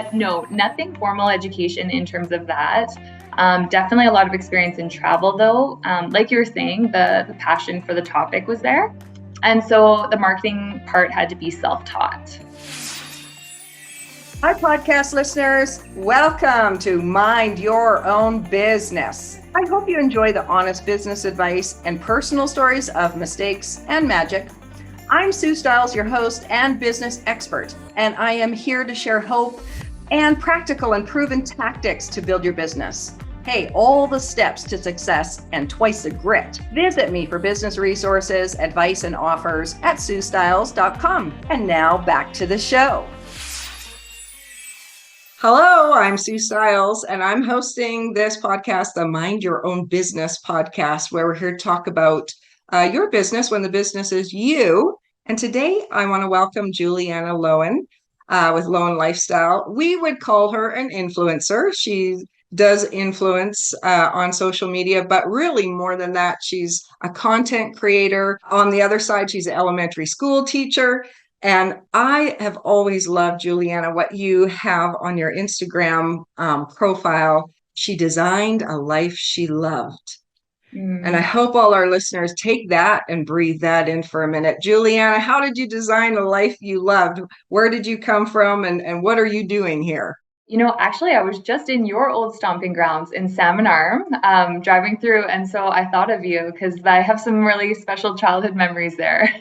But no, nothing formal education in terms of that. Definitely a lot of experience in travel though. Like you were saying, the passion for the topic was there. And so the marketing part had to be self-taught. Hi, podcast listeners. Welcome to Mind Your Own Business. I hope you enjoy the honest business advice and personal stories of mistakes and magic. I'm Sue Stiles, your host and business expert, and I am here to share hope and practical and proven tactics to build your business. Hey, all the steps to success and twice the grit. Visit me for business resources, advice, and offers at SueStiles.com. And now back to the show. Hello, I'm Sue Stiles, and I'm hosting this podcast, the Mind Your Own Business podcast, where we're here to talk about your business when the business is you. And today I want to welcome Juliana Loewen with Lowen Lifestyle. We would call her an influencer. She does influence on social media, but really more than that, she's a content creator. On the other side, she's an elementary school teacher. And I have always loved, Juliana, what you have on your Instagram profile. She designed a life she loved. And I hope all our listeners take that and breathe that in for a minute. Juliana, how did you design the life you loved? Where did you come from and what are you doing here? You know, actually, I was just in your old stomping grounds in Salmon Arm, driving through. And so I thought of you because I have some really special childhood memories there.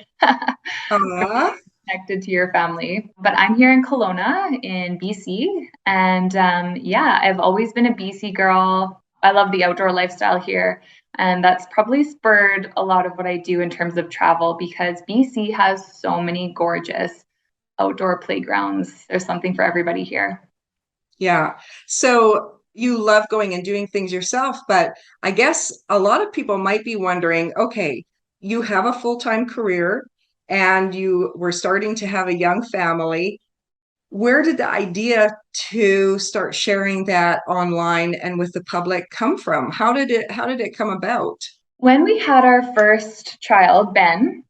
Connected to your family. But I'm here in Kelowna in BC. And yeah, I've always been a BC girl. I love the outdoor lifestyle here. And that's probably spurred a lot of what I do in terms of travel because BC has so many gorgeous outdoor playgrounds. There's something for everybody here. Yeah. So you love going and doing things yourself, but I guess a lot of people might be wondering, okay, you have a full-time career and you were starting to have a young family. Where did the idea to start sharing that online and with the public come from? How did it come about? When we had our first child, Ben,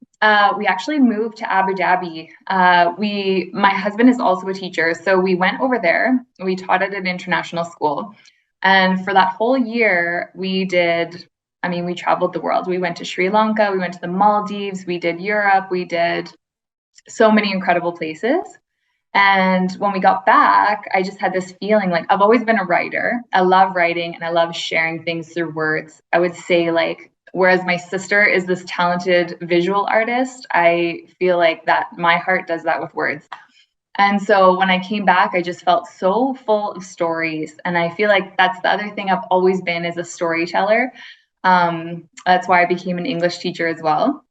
we actually moved to Abu Dhabi. My husband is also a teacher, so we went over there. We taught at an international school, and for that whole year, we traveled the world. We went to Sri Lanka, we went to the Maldives, we did Europe, we did so many incredible places. And when we got back, I just had this feeling like I've always been a writer. I love writing and I love sharing things through words. I would say whereas my sister is this talented visual artist, I feel like that my heart does that with words. And so when I came back, I just felt so full of stories. And I feel like that's the other thing I've always been is a storyteller. That's why I became an English teacher as well.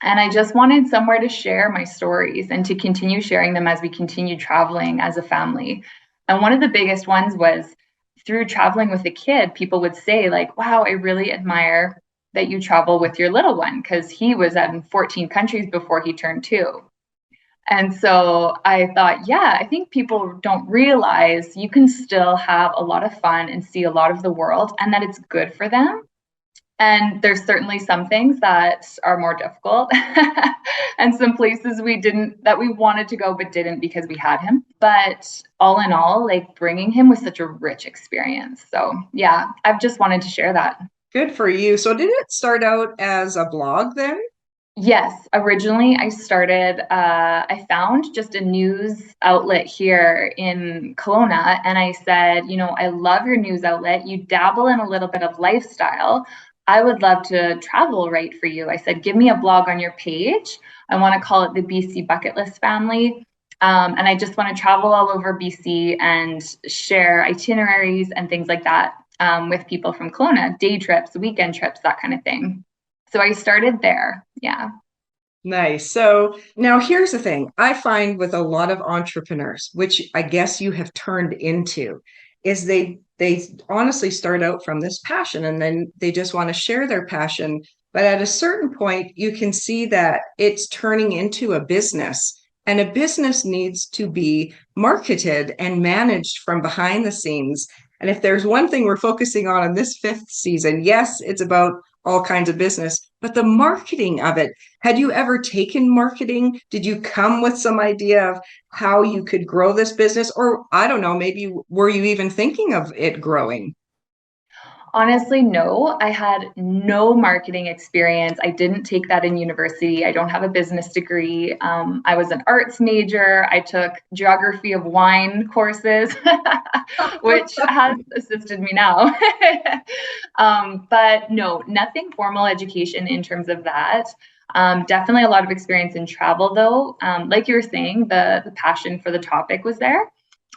And I just wanted somewhere to share my stories and to continue sharing them as we continued traveling as a family. And one of the biggest ones was through traveling with a kid, people would say wow, I really admire that you travel with your little one because he was in 14 countries before he turned 2. And so I thought, yeah, I think people don't realize you can still have a lot of fun and see a lot of the world and that it's good for them. And there's certainly some things that are more difficult and some places that we wanted to go but didn't because we had him. But all in all, bringing him was such a rich experience. So yeah, I've just wanted to share that. Good for you. So did it start out as a blog then? Yes. Originally, I found just a news outlet here in Kelowna. And I said, I love your news outlet. You dabble in a little bit of lifestyle. I would love to travel write for you. I said, give me a blog on your page. I want to call it the BC Bucket List Family. And I just want to travel all over BC and share itineraries and things like that with people from Kelowna, day trips, weekend trips, that kind of thing. So I started there. Yeah. Nice. So now here's the thing I find with a lot of entrepreneurs, which I guess you have turned into, is they honestly start out from this passion and then they just want to share their passion. But at a certain point, you can see that it's turning into a business, and a business needs to be marketed and managed from behind the scenes. And if there's one thing we're focusing on in this 5th season, yes, it's about all kinds of business, but the marketing of it, had you ever taken marketing? Did you come with some idea of how you could grow this business? Or I don't know, maybe were you even thinking of it growing? Honestly, no. I had no marketing experience. I didn't take that in university. I don't have a business degree. I was an arts major. I took geography of wine courses, which has assisted me now. But no, nothing formal education in terms of that. Definitely a lot of experience in travel, though. Like you were saying, the passion for the topic was there.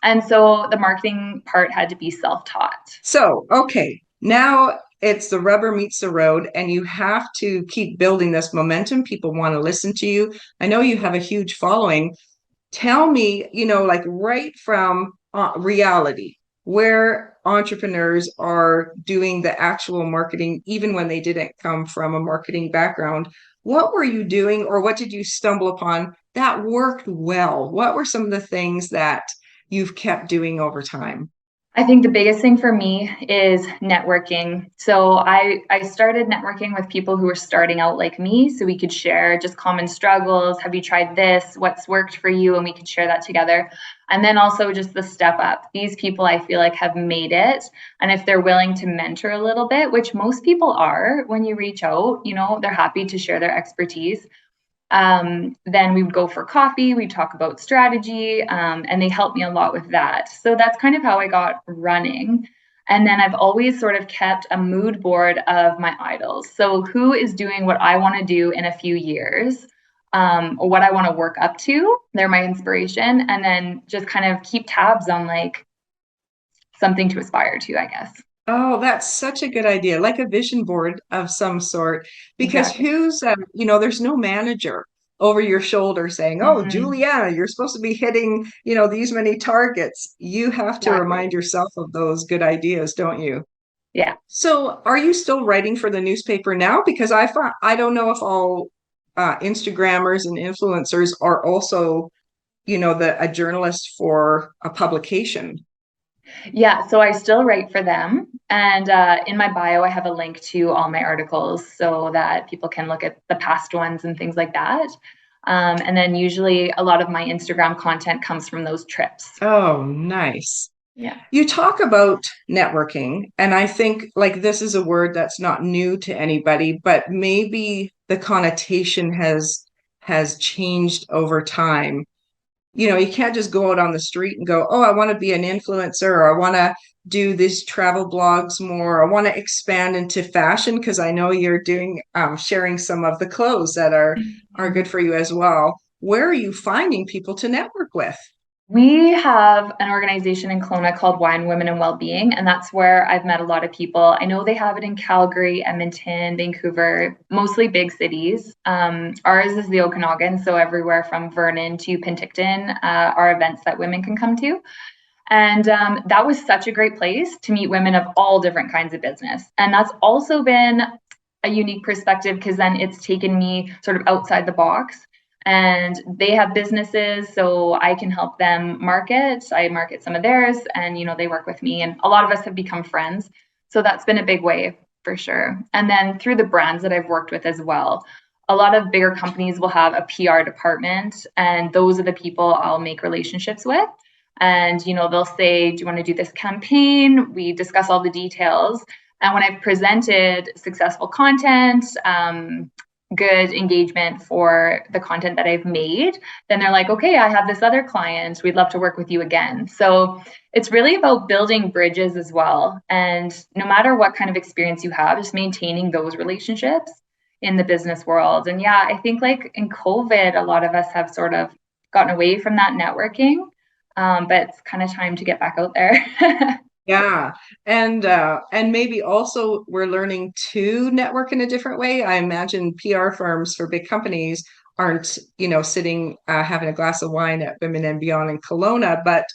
And so the marketing part had to be self-taught. So, okay, now it's the rubber meets the road, and you have to keep building this momentum. People want to listen to you. I know you have a huge following. Tell me, like right from reality, where entrepreneurs are doing the actual marketing, even when they didn't come from a marketing background. What were you doing, or what did you stumble upon that worked well? What were some of the things that you've kept doing over time? I think the biggest thing for me is networking. So I started networking with people who were starting out like me so we could share just common struggles. Have you tried this? What's worked for you? And we could share that together. And then also just the step up. These people I feel like have made it. And if they're willing to mentor a little bit, which most people are when you reach out, they're happy to share their expertise. Then we would go for coffee, we'd talk about strategy, and they helped me a lot with that. So that's kind of how I got running. And then I've always sort of kept a mood board of my idols. So who is doing what I want to do in a few years, or what I want to work up to? They're my inspiration. And then just kind of keep tabs on like something to aspire to, I guess. Oh, that's such a good idea, like a vision board of some sort. Because Exactly. there's no manager over your shoulder saying, "Oh, Mhm. Juliana, you're supposed to be hitting, these many targets." You have to remind Exactly. yourself of those good ideas, don't you? Yeah. So, are you still writing for the newspaper now? Because I don't know if all Instagrammers and influencers are also, a journalist for a publication. Yeah, so I still write for them. And in my bio, I have a link to all my articles so that people can look at the past ones and things like that. And then usually a lot of my Instagram content comes from those trips. Oh, nice. Yeah. You talk about networking, and I think like this is a word that's not new to anybody, but maybe the connotation has changed over time. You can't just go out on the street and go, "Oh, I want to be an influencer," or "I want to do these travel blogs more. I want to expand into fashion," because I know you're doing sharing some of the clothes that are good for you as well. Where are you finding people to network with? We have an organization in Kelowna called Wine, Women, and Wellbeing, and that's where I've met a lot of people. I know they have it in Calgary, Edmonton, Vancouver, mostly big cities. Ours is the Okanagan, so everywhere from Vernon to Penticton are events that women can come to. And that was such a great place to meet women of all different kinds of business. And that's also been a unique perspective because then it's taken me sort of outside the box. And they have businesses, so I can help them market. I market some of theirs, and they work with me. And a lot of us have become friends. So that's been a big way for sure. And then through the brands that I've worked with as well, a lot of bigger companies will have a PR department, and those are the people I'll make relationships with. And they'll say, do you want to do this campaign? We discuss all the details. And when I've presented successful content, good engagement for the content that I've made, then they're like, okay, I have this other client, we'd love to work with you again. So it's really about building bridges as well. And no matter what kind of experience you have, just maintaining those relationships in the business world. And yeah, I think like in COVID, a lot of us have sort of gotten away from that networking, but it's kind of time to get back out there. Yeah. And maybe also we're learning to network in a different way. I imagine PR firms for big companies aren't, sitting having a glass of wine at Women and Beyond in Kelowna, but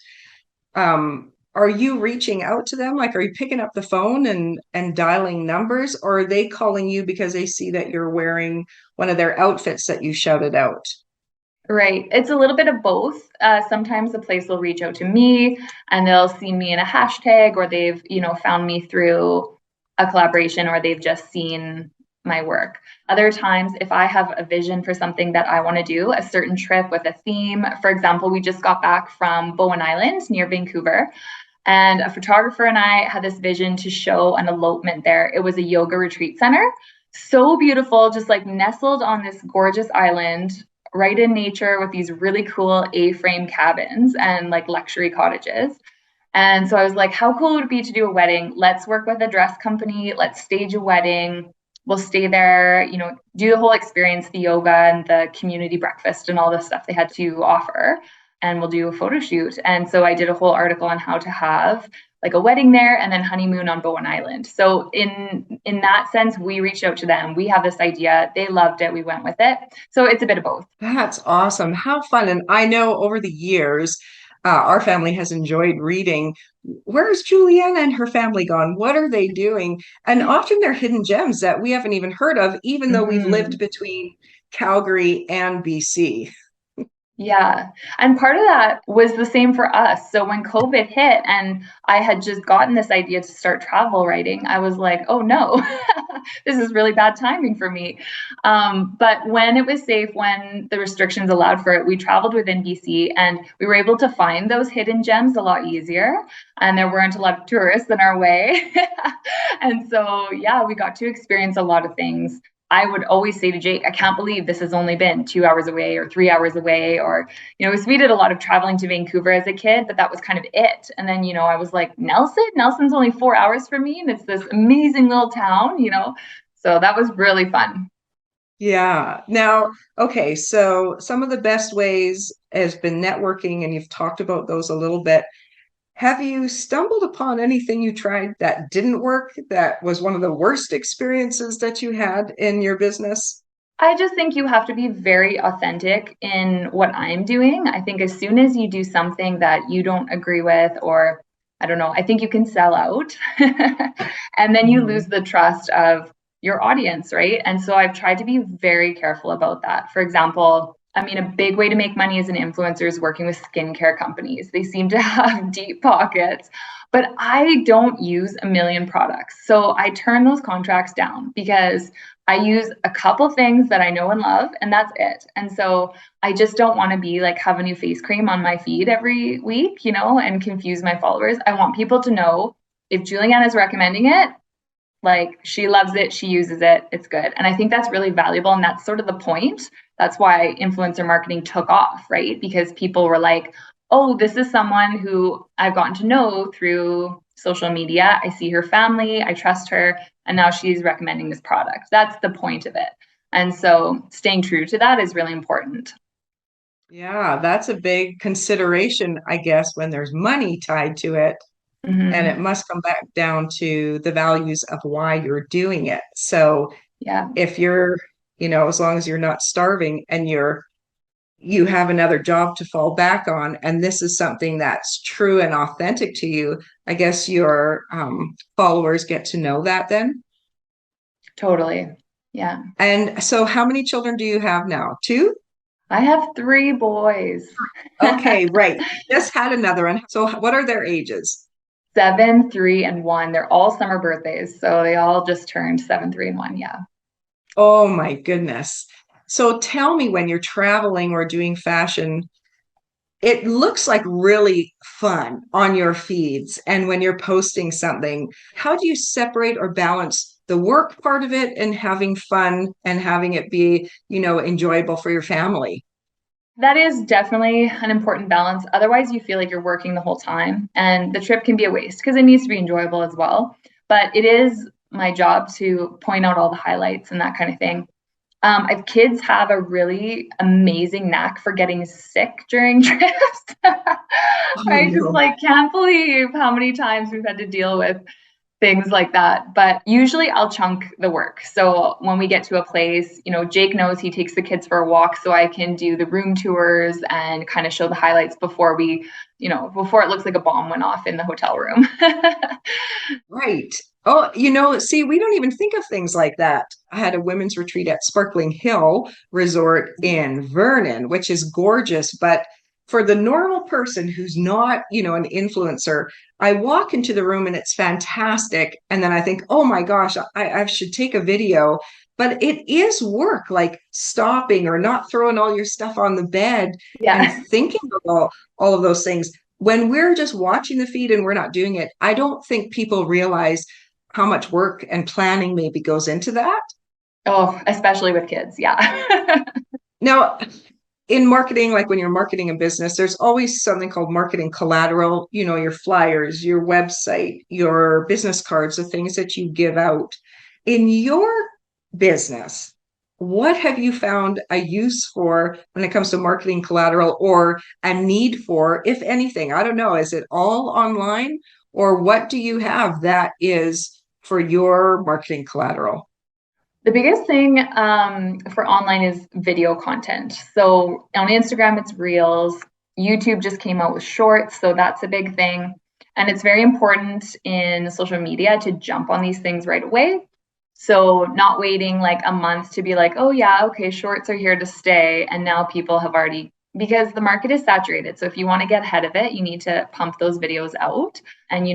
are you reaching out to them? Like, are you picking up the phone and dialing numbers, or are they calling you because they see that you're wearing one of their outfits that you shouted out? Right. It's a little bit of both. Sometimes the place will reach out to me and they'll see me in a hashtag, or they've, found me through a collaboration, or they've just seen my work. Other times, if I have a vision for something that I want to do, a certain trip with a theme, for example, we just got back from Bowen Island near Vancouver. And a photographer and I had this vision to show an elopement there. It was a yoga retreat center. So beautiful, just like nestled on this gorgeous island, right in nature with these really cool A-frame cabins and like luxury cottages. And so I was like, how cool would it be to do a wedding? Let's work with a dress company. Let's stage a wedding. We'll stay there, do the whole experience, the yoga and the community breakfast and all the stuff they had to offer. And we'll do a photo shoot. And so I did a whole article on how to have like a wedding there and then honeymoon on Bowen Island. So in that sense, we reached out to them. We have this idea. They loved it. We went with it. So it's a bit of both. That's awesome. How fun. And I know over the years, our family has enjoyed reading. Where's Juliana and her family gone? What are they doing? And often they're hidden gems that we haven't even heard of, even though we've lived between Calgary and BC. Yeah. And part of that was the same for us. So when COVID hit and I had just gotten this idea to start travel writing, I was like, oh no, this is really bad timing for me. But when it was safe, when the restrictions allowed for it, we traveled within BC and we were able to find those hidden gems a lot easier. And there weren't a lot of tourists in our way. And so, yeah, we got to experience a lot of things. I would always say to Jake, I can't believe this has only been 2 hours away or 3 hours away. Or, so we did a lot of traveling to Vancouver as a kid, but that was kind of it. And then, I was like, Nelson's only 4 hours from me. And it's this amazing little town, So that was really fun. Yeah. Now, okay. So some of the best ways has been networking, and you've talked about those a little bit. Have you stumbled upon anything you tried that didn't work, that was one of the worst experiences that you had in your business? I just think you have to be very authentic in what I'm doing. I think as soon as you do something that you don't agree with, or I don't know, I think you can sell out and then you lose the trust of your audience, right? And so I've tried to be very careful about that. For example, a big way to make money as an influencer is working with skincare companies. They seem to have deep pockets, but I don't use a million products. So I turn those contracts down because I use a couple things that I know and love, and that's it. And so I just don't want to be like have a new face cream on my feed every week, and confuse my followers. I want people to know if Juliana is recommending it, like she loves it, she uses it, it's good. And I think that's really valuable. And that's sort of the point. That's why influencer marketing took off, right? Because people were like, oh, this is someone who I've gotten to know through social media. I see her family, I trust her, and now she's recommending this product. That's the point of it. And so staying true to that is really important. Yeah, that's a big consideration, I guess, when there's money tied to it. And it must come back down to the values of why you're doing it. So Yeah, if you're, as long as you're not starving and you have another job to fall back on, and this is something that's true and authentic to you, I guess your followers get to know that then. totally. Yeah. And so how many children do you have now? Two? I have 3 boys. Okay, right. Just had another one. So what are their ages? 7, 3, and 1. They're all summer birthdays. So they all just turned 7, 3, and 1. Yeah. Oh my goodness. So tell me, when you're traveling or doing fashion, it looks like really fun on your feeds. And when you're posting something, how do you separate or balance the work part of it and having fun and having it be, enjoyable for your family? That is definitely an important balance. Otherwise, you feel like you're working the whole time, and the trip can be a waste because it needs to be enjoyable as well. But it is my job to point out all the highlights and that kind of thing. Kids have a really amazing knack for getting sick during trips. Oh, I just no. like can't believe how many times we've had to deal with things like that. But usually I'll chunk the work. So when we get to a place, Jake knows he takes the kids for a walk so I can do the room tours and kind of show the highlights before before it looks like a bomb went off in the hotel room. Right. Oh, see, we don't even think of things like that. I had a women's retreat at Sparkling Hill Resort in Vernon, which is gorgeous, but for the normal person who's not, an influencer, I walk into the room and it's fantastic. And then I think, oh my gosh, I should take a video. But it is work, like stopping or not throwing all your stuff on the bed and Yeah. thinking about all of those things. When we're just watching the feed and we're not doing it, I don't think people realize how much work and planning maybe goes into that. Oh, especially with kids. Yeah. Now, in marketing, like when you're marketing a business, there's always something called marketing collateral, your flyers, your website, your business cards, the things that you give out. In your business, what have you found a use for when it comes to marketing collateral, or a need for, if anything? I don't know. Is it all online, or what do you have that is for your marketing collateral? The biggest thing for online is video content. So on Instagram, it's Reels. YouTube just came out with Shorts, so that's a big thing. And it's very important in social media to jump on these things right away. So not waiting like a month to be like, oh yeah, okay, Shorts are here to stay. And now people have already, because the market is saturated. So if you want to get ahead of it, you need to pump those videos out. And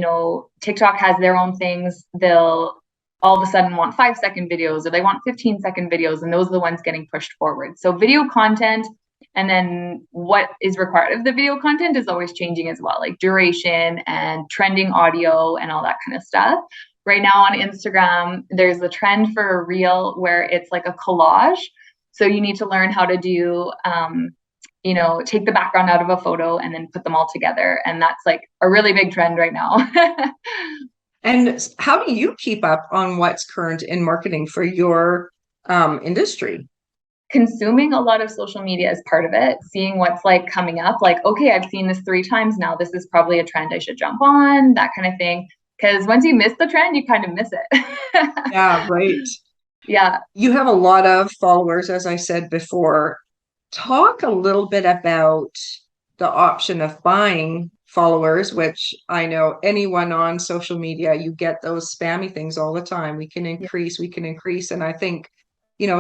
TikTok has their own things. They'll all of a sudden want 5-second videos, or they want 15-second videos, and those are the ones getting pushed forward. So video content, and then what is required of the video content is always changing as well, like duration and trending audio and all that kind of stuff. Right now on Instagram, there's the trend for a reel where it's like a collage. So you need to learn how to do take the background out of a photo and then put them all together. And that's like a really big trend right now. And how do you keep up on what's current in marketing for your industry? Consuming a lot of social media is part of it, seeing what's like coming up, like, okay, I've seen this 3 times now. This is probably a trend I should jump on, that kind of thing. Because once you miss the trend, you kind of miss it. Yeah, right. Yeah. You have a lot of followers, as I said before. Talk a little bit about the option of buying followers, which I know anyone on social media, you get those spammy things all the time. We can Yeah. increase, we can increase. And I think,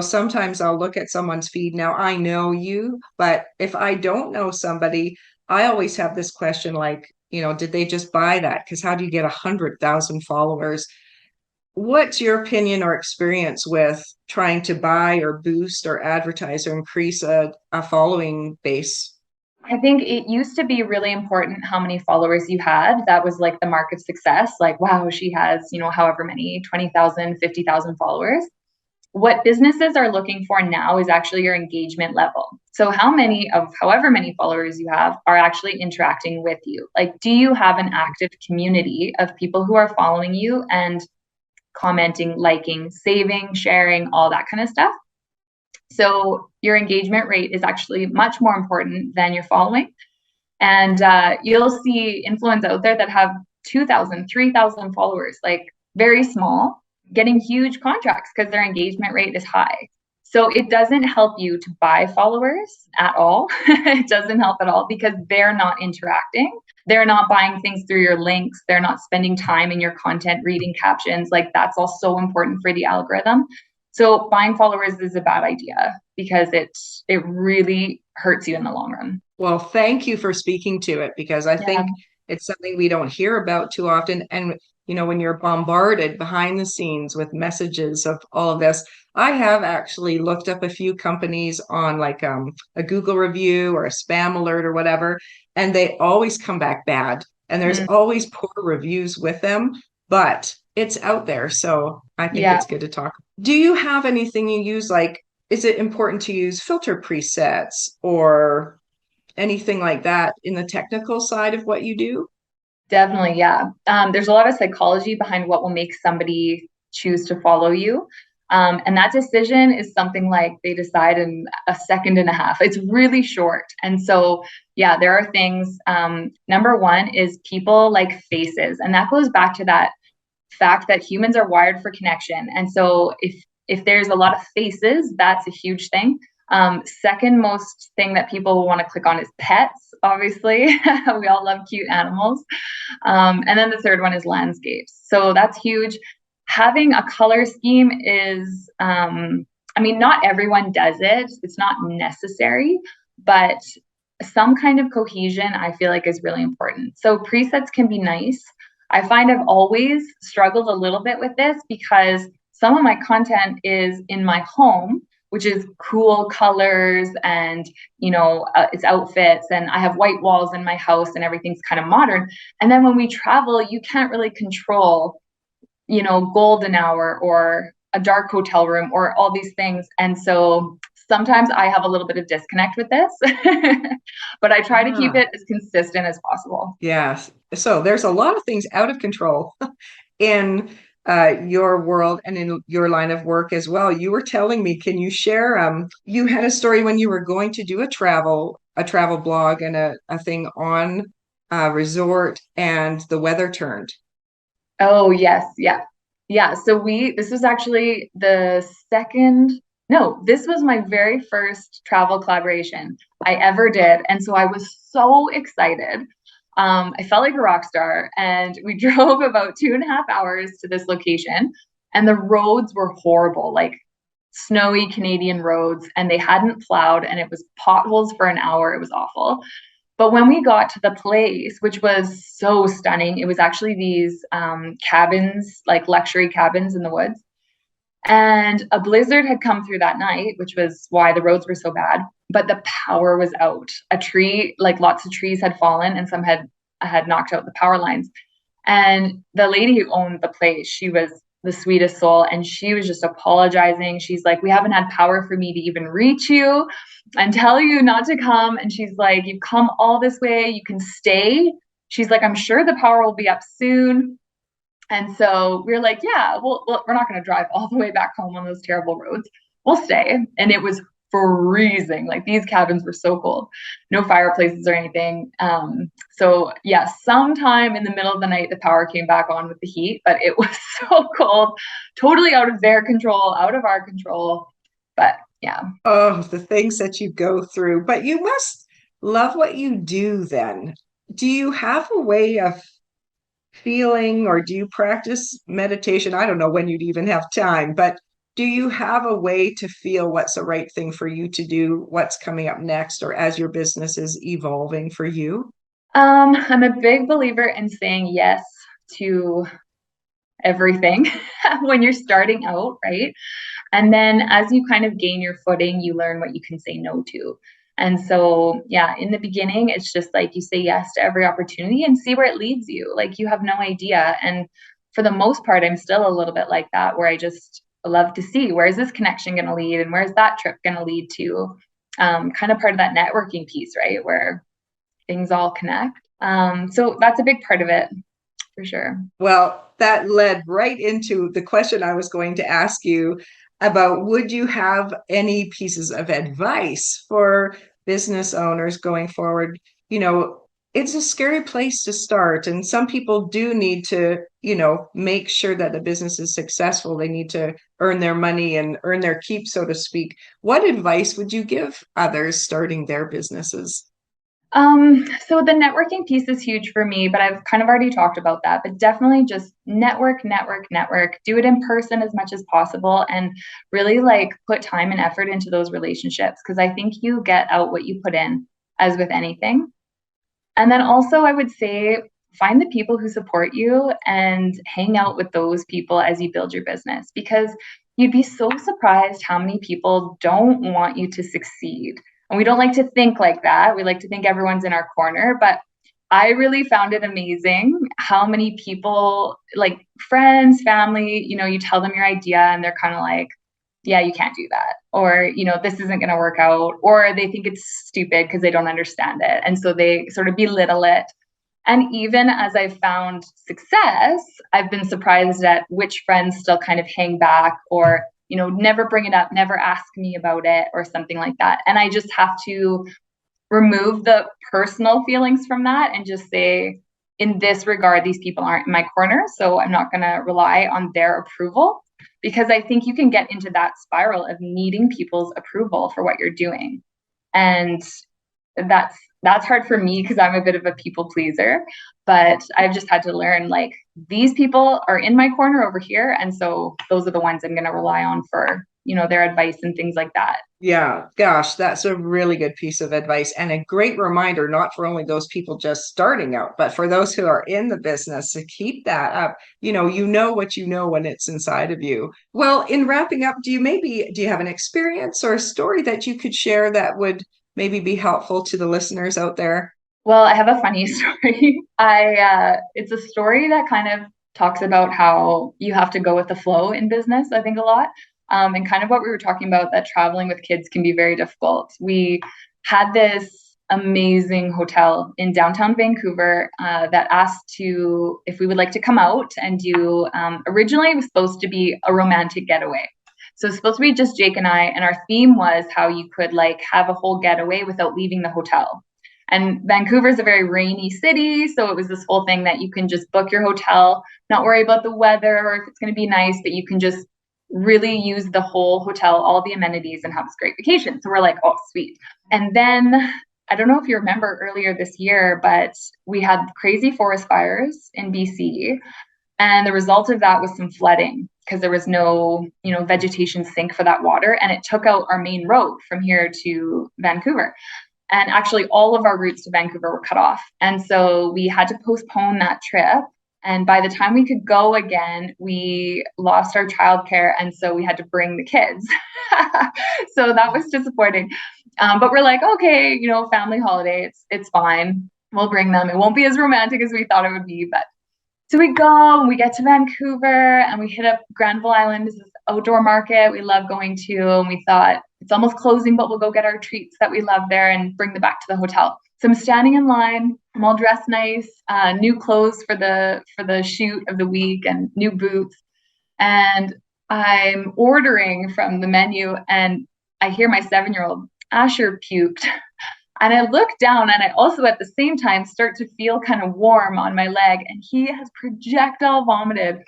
sometimes I'll look at someone's feed. Now I know you, but if I don't know somebody, I always have this question like, did they just buy that? Because how do you get 100,000 followers? What's your opinion or experience with trying to buy or boost or advertise or increase a following base? I think it used to be really important how many followers you had. That was like the mark of success. Like, wow, she has, however many, 20,000, 50,000 followers. What businesses are looking for now is actually your engagement level. So how many of however many followers you have are actually interacting with you? Like, do you have an active community of people who are following you and commenting, liking, saving, sharing, all that kind of stuff? So your engagement rate is actually much more important than your following. And you'll see influencers out there that have 2,000, 3,000 followers, like very small, getting huge contracts because their engagement rate is high. So it doesn't help you to buy followers at all. It doesn't help at all because they're not interacting. They're not buying things through your links. They're not spending time in your content, reading captions. Like that's all so important for the algorithm. So buying followers is a bad idea because it really hurts you in the long run. Well, thank you for speaking to it, because I Yeah. think it's something we don't hear about too often. And, when you're bombarded behind the scenes with messages of all of this, I have actually looked up a few companies on like a Google review or a spam alert or whatever, and they always come back bad. And there's Mm, always poor reviews with them, but it's out there. So I think yeah. it's good to talk. Do you have anything you use? Like, is it important to use filter presets or anything like that in the technical side of what you do? Definitely, yeah. There's a lot of psychology behind what will make somebody choose to follow you. And that decision is something like they decide in a second and a half. It's really short. And so, yeah, there are things. Number one is people like faces. And that goes back to that fact that humans are wired for connection. And so if there's a lot of faces, that's a huge thing. Second most thing that people want to click on is pets, obviously. We all love cute animals. And then the third one is landscapes. So that's huge. Having a color scheme is, I mean, not everyone does it. It's not necessary, but some kind of cohesion I feel like is really important. So presets can be nice. I find I've always struggled a little bit with this because some of my content is in my home, which is cool colors and, it's outfits, and I have white walls in my house and everything's kind of modern. And then when we travel, you can't really control, golden hour or a dark hotel room or all these things. And so sometimes I have a little bit of disconnect with this, but I try to keep Ah, it as consistent as possible. yes. So there's a lot of things out of control in your world and in your line of work as well. You were telling me, can you share? You had a story when you were going to do a travel blog and a thing on a resort, and the weather turned. Oh, yes. Yeah. Yeah. So this was actually this was my very first travel collaboration I ever did. And so I was so excited. I felt like a rock star, and we drove about 2.5 hours to this location, and the roads were horrible, like snowy Canadian roads, and they hadn't plowed, and it was potholes for an hour. It was awful. But when we got to the place, which was so stunning, it was actually these cabins, like luxury cabins in the woods. And a blizzard had come through that night, which was why the roads were so bad. But the power was out. A tree, like lots of trees had fallen, and some had knocked out the power lines. And the lady who owned the place, she was the sweetest soul. And she was just apologizing. She's like, "We haven't had power for me to even reach you and tell you not to come." And she's like, "You've come all this way. You can stay." She's like, "I'm sure the power will be up soon." And so we are like, "Yeah, well, we're not going to drive all the way back home on those terrible roads. We'll stay." And it was freezing. Like these cabins were so cold, no fireplaces or anything. So yeah, sometime in the middle of the night, the power came back on with the heat, but it was so cold, totally out of their control, out of our control. But yeah. Oh, the things that you go through. But you must love what you do then. Do you have a way of feeling, or do you practice meditation? I don't know when you'd even have time, but do you have a way to feel what's the right thing for you to do, what's coming up next, or as your business is evolving for you? I'm a big believer in saying yes to everything when you're starting out, right? And then as you kind of gain your footing, you learn what you can say no to. And so, yeah, in the beginning, it's just like you say yes to every opportunity and see where it leads you. Like you have no idea. And for the most part, I'm still a little bit like that, where I just love to see where is this connection going to lead and where's that trip going to lead to. Kind of part of that networking piece, right? Where things all connect. So that's a big part of it for sure. Well, that led right into the question I was going to ask you about, would you have any pieces of advice for business owners going forward? You know, it's a scary place to start, and some people do need to, make sure that the business is successful. They need to earn their money and earn their keep, so to speak. What advice would you give others starting their businesses? So the networking piece is huge for me, but I've kind of already talked about that. But definitely just network, network, network. Do it in person as much as possible and really like put time and effort into those relationships because I think you get out what you put in, as with anything. And then also, I would say find the people who support you and hang out with those people as you build your business because you'd be so surprised how many people don't want you to succeed. And we don't like to think like that. We like to think everyone's in our corner, but I really found it amazing how many people, like friends, family, you tell them your idea and they're kind of like, "Yeah, you can't do that," or "This isn't going to work out," or they think it's stupid because they don't understand it, and so they sort of belittle it. And even as I've found success, I've been surprised at which friends still kind of hang back or never bring it up, never ask me about it or something like that. And I just have to remove the personal feelings from that and just say, in this regard, these people aren't in my corner, so I'm not going to rely on their approval because I think you can get into that spiral of needing people's approval for what you're doing. And that's hard for me because I'm a bit of a people pleaser, but I've just had to learn like these people are in my corner over here, and so those are the ones I'm going to rely on for their advice and things like that. Yeah, gosh, that's a really good piece of advice and a great reminder, not for only those people just starting out, but for those who are in the business to keep that up. You know what you know when it's inside of you. Well, in wrapping up, do you have an experience or a story that you could share that would maybe be helpful to the listeners out there? Well, I have a funny story. It's a story that kind of talks about how you have to go with the flow in business, I think a lot. And kind of what we were talking about, that traveling with kids can be very difficult. We had this amazing hotel in downtown Vancouver that asked if we would like to come out and do, originally it was supposed to be a romantic getaway. So it's supposed to be just Jake and I, and our theme was how you could like have a whole getaway without leaving the hotel. And Vancouver is a very rainy city, so it was this whole thing that you can just book your hotel, not worry about the weather or if it's going to be nice, but you can just really use the whole hotel, all the amenities, and have this great vacation. So we're like, oh, sweet. And then I don't know if you remember earlier this year, but we had crazy forest fires in BC. And the result of that was some flooding because there was no, vegetation sink for that water. And it took out our main road from here to Vancouver. And actually, all of our routes to Vancouver were cut off. And so we had to postpone that trip. And by the time we could go again, we lost our childcare. And so we had to bring the kids. So that was disappointing. But we're like, okay, family holiday, it's fine. We'll bring them. It won't be as romantic as we thought it would be. But so we go and we get to Vancouver and we hit up Granville Island. This is this outdoor market we love going to. And we thought it's almost closing, but we'll go get our treats that we love there and bring them back to the hotel. So I'm standing in line. I'm all dressed nice, new clothes for the shoot of the week and new boots. And I'm ordering from the menu and I hear my 7-year-old, Asher puked. And I look down and I also at the same time start to feel kind of warm on my leg. And he has projectile vomited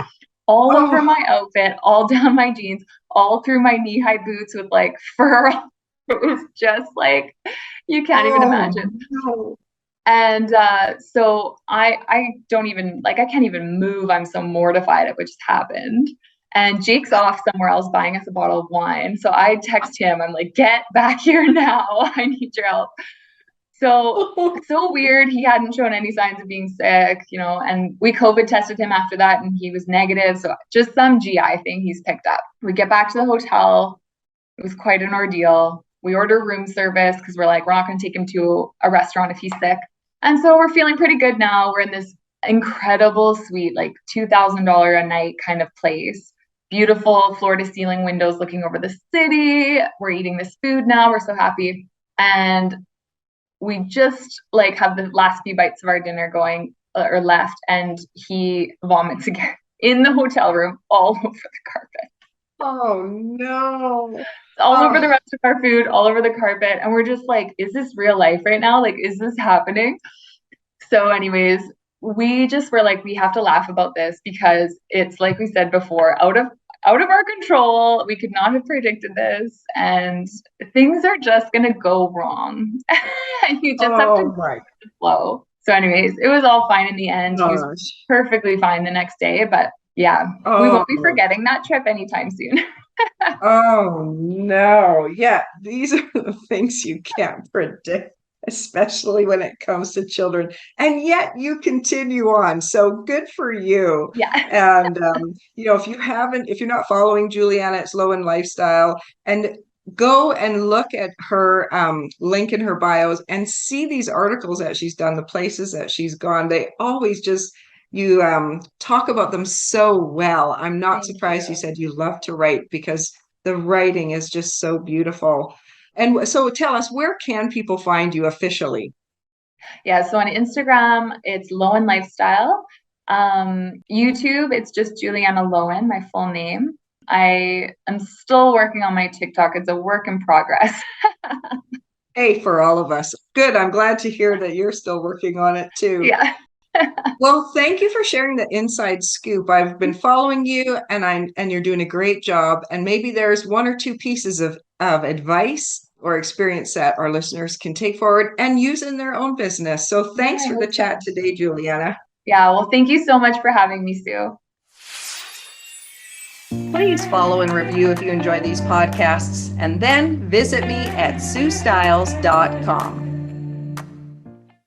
all over my outfit, all down my jeans, all through my knee-high boots with like fur. It was just like, you can't even imagine. No. And so I don't even, I can't even move. I'm so mortified at what just happened. And Jake's off somewhere else buying us a bottle of wine. So I text him, I'm like, get back here now. I need your help. So weird. He hadn't shown any signs of being sick, and we COVID tested him after that and he was negative. So just some GI thing he's picked up. We get back to the hotel. It was quite an ordeal. We order room service because we're like, we're not going to take him to a restaurant if he's sick. And so we're feeling pretty good now. We're in this incredible suite, like $2,000 a night kind of place. Beautiful floor to ceiling windows looking over the city. We're eating this food now. We're so happy. And we just have the last few bites of our dinner going or left. And he vomits again in the hotel room all over the carpet. Oh no. All over the rest of our food, all over the carpet. And we're just like, is this real life right now? Is this happening? So anyways, we just were like, we have to laugh about this because it's like we said before, out of our control. We could not have predicted this and things are just going to go wrong. And you just have to flow. So anyways, it was all fine in the end. He was perfectly fine the next day, but yeah, we won't be forgetting that trip anytime soon. Oh no. Yeah, these are the things you can't predict, especially when it comes to children. And yet you continue on. So good for you. Yeah. And if you're not following Juliana, it's Lowen Lifestyle, and go and look at her link in her bios and see these articles that she's done, the places that she's gone. They always just you talk about them so well. I'm not surprised you said you love to write because the writing is just so beautiful. And so tell us, where can people find you officially? Yeah, so on Instagram, it's Lowen Lifestyle. YouTube, it's just Juliana Loewen, my full name. I am still working on my TikTok. It's a work in progress. Hey, for all of us. Good. I'm glad to hear that you're still working on it too. Yeah. Well, thank you for sharing the inside scoop. I've been following you and you're doing a great job. And maybe there's one or two pieces of advice or experience that our listeners can take forward and use in their own business. So thanks for the chat today, Juliana. Yeah, well, thank you so much for having me, Sue. Please follow and review if you enjoy these podcasts, and then visit me at suestyles.com.